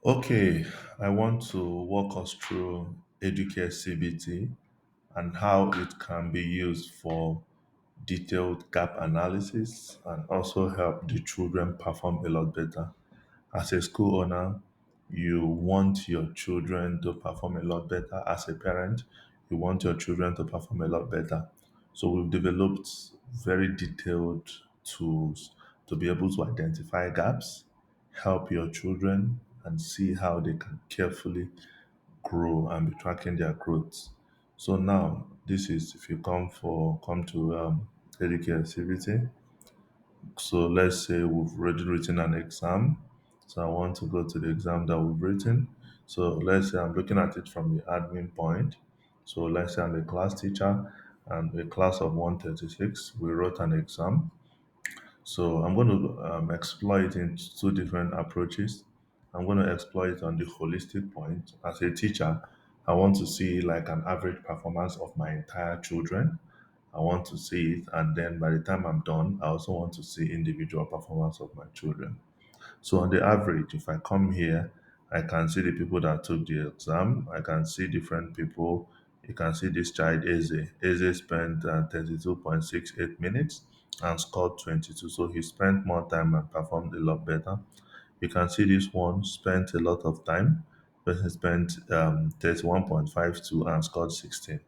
Okay, I want to walk us through educare CBT and how it can be used for detailed gap analysis and also help the children perform a lot better. As a school owner, you want your children to perform a lot better. As a parent, you want your children to perform a lot better. So we've developed very detailed tools to be able to identify gaps, help your children, and see how they can carefully grow and be tracking their growth. So now, this is if you come to educare activity. So let's say we've already written an exam. So I want to go to the exam that we've written. So let's say I'm looking at it from the admin point. So let's say I'm a class teacher and a class of 136. We wrote an exam. So I'm going to explore it in two different approaches. I'm going to explore it on the holistic point. As a teacher, I want to see like an average performance of my entire children. I want to see it, and then by the time I'm done, I also want to see individual performance of my children. So on the average, if I come here, I can see the people that took the exam. I can see different people. You can see this child Eze. Eze spent 32.68 minutes and scored 22. So he spent more time and performed a lot better. You can see this one spent a lot of time. Person spent 31.52 and scored 16. You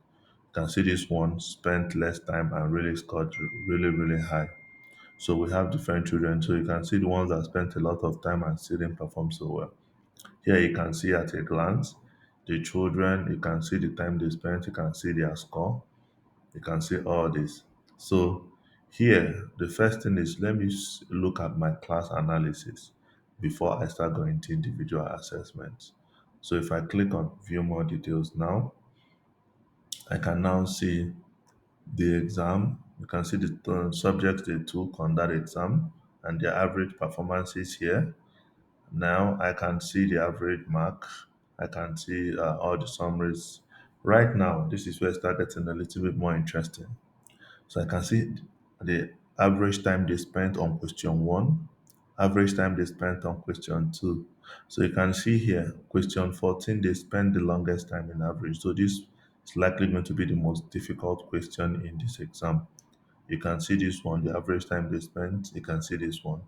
can see this one spent less time and really scored really, really high. So we have different children. So you can see the ones that spent a lot of time and still didn't perform so well. Here you can see at a glance the children, you can see the time they spent, you can see their score, you can see all this. So here, the first thing is let me look at my class analysis before I start going to individual assessments. So if I click on view more details now, I can now see the exam. You can see the subjects they took on that exam and their average performances here. Now I can see the average mark. I can see all the summaries. Right now, this is where it starts getting a little bit more interesting. So I can see the average time they spent on question one, average time they spent on question two. So you can see here, question 14, they spent the longest time in average. So this is likely going to be the most difficult question in this exam. You can see this one, the average time they spent. You can see this one.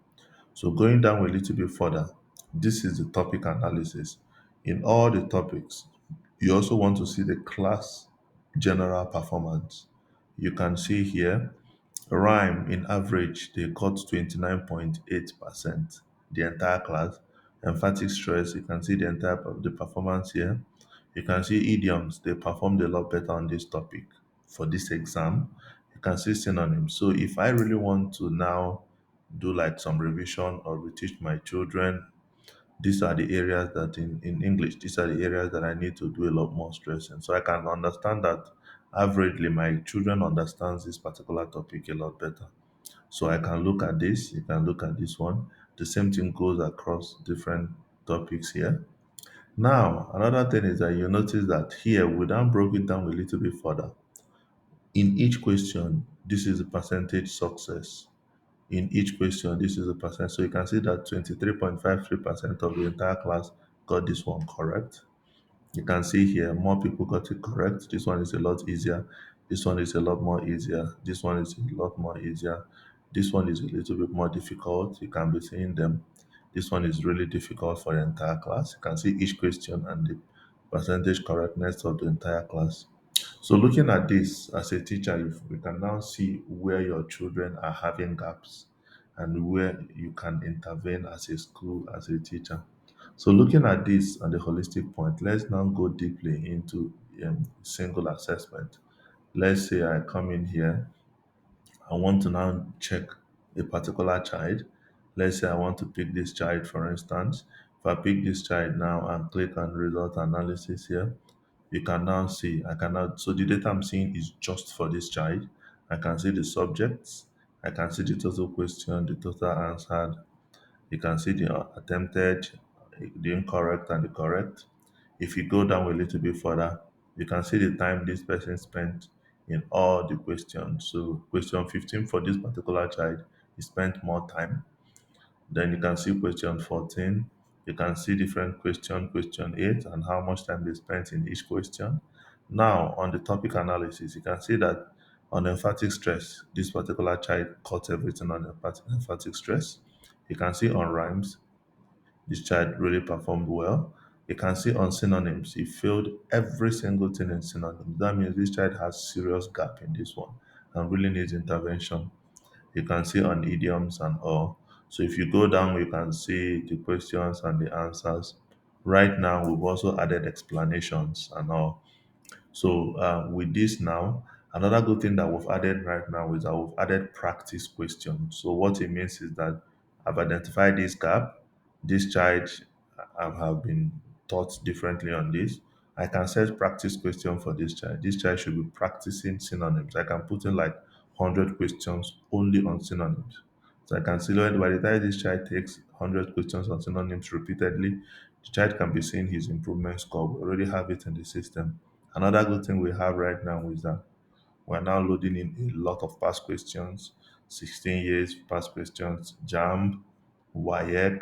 So going down a little bit further, this is the topic analysis. In all the topics, you also want to see the class general performance. You can see here, rhyme in average, they got 29.8%, the entire class. Emphatic stress, you can see the entire the performance here. You can see idioms, they performed a lot better on this topic for this exam. You can see synonyms. So if I really want to now do like some revision or reteach my children, these are the areas that in English, these are the areas that I need to do a lot more stress in. So I can understand that averagely my children understands this particular topic a lot better. So I can look at this, you can look at this one. The same thing goes across different topics here. Now, another thing is that you notice that here we then broke it down a little bit further. In each question, this is the percentage success. In each question, this is a percent. So you can see that 23.53% of the entire class got this one correct. You can see here more people got it correct. This one is a lot easier. This one is a lot more easier. This one is a lot more easier. This one is a little bit more difficult. You can be seeing them. This one is really difficult for the entire class. You can see each question and the percentage correctness of the entire class. So looking at this as a teacher, we can now see where your children are having gaps and where you can intervene as a school, as a teacher. So looking at this on the holistic point, let's now go deeply into single assessment. Let's say I come in here, I want to now check a particular child. Let's say I want to pick this child, for instance. If I pick this child now and click on result analysis here, you can now see, I can now, so the data I'm seeing is just for this child. I can see the subjects, I can see the total question, the total answered, you can see the attempted, the incorrect, and the correct. If you go down a little bit further, you can see the time this person spent in all the questions. So, question 15 for this particular child, he spent more time. Then you can see question 14. You can see different question 8, and how much time they spent in each question. Now, on the topic analysis, you can see that on emphatic stress, this particular child caught everything on emphatic stress. You can see on rhymes, this child really performed well. You can see on synonyms, he failed every single thing in synonyms. That means this child has serious gap in this one and really needs intervention. You can see on idioms and all. So if you go down, you can see the questions and the answers. Right now, we've also added explanations and all. So with this now, another good thing that we've added right now is that we've added practice questions. So what it means is that I've identified this gap. This child have been taught differently on this. I can set practice question for this child. This child should be practicing synonyms. I can put in like 100 questions only on synonyms. So I can see that by the time this child takes 100 questions on synonyms repeatedly, the child can be seeing his improvement score. We already have it in the system. Another good thing we have right now is that we're now loading in a lot of past questions, 16 years past questions, JAMB, WAEC,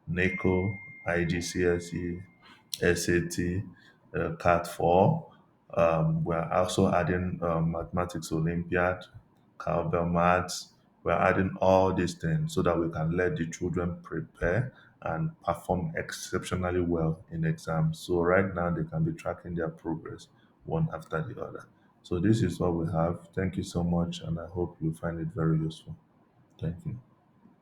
NACO, IGCSE, SAT, CAT 4. We're also adding Mathematics Olympiad, Cowbell Maths. We're adding all these things so that we can let the children prepare and perform exceptionally well in exams. So right now they can be tracking their progress one after the other. So this is what we have. Thank you so much, and I hope you find it very useful. Thank you.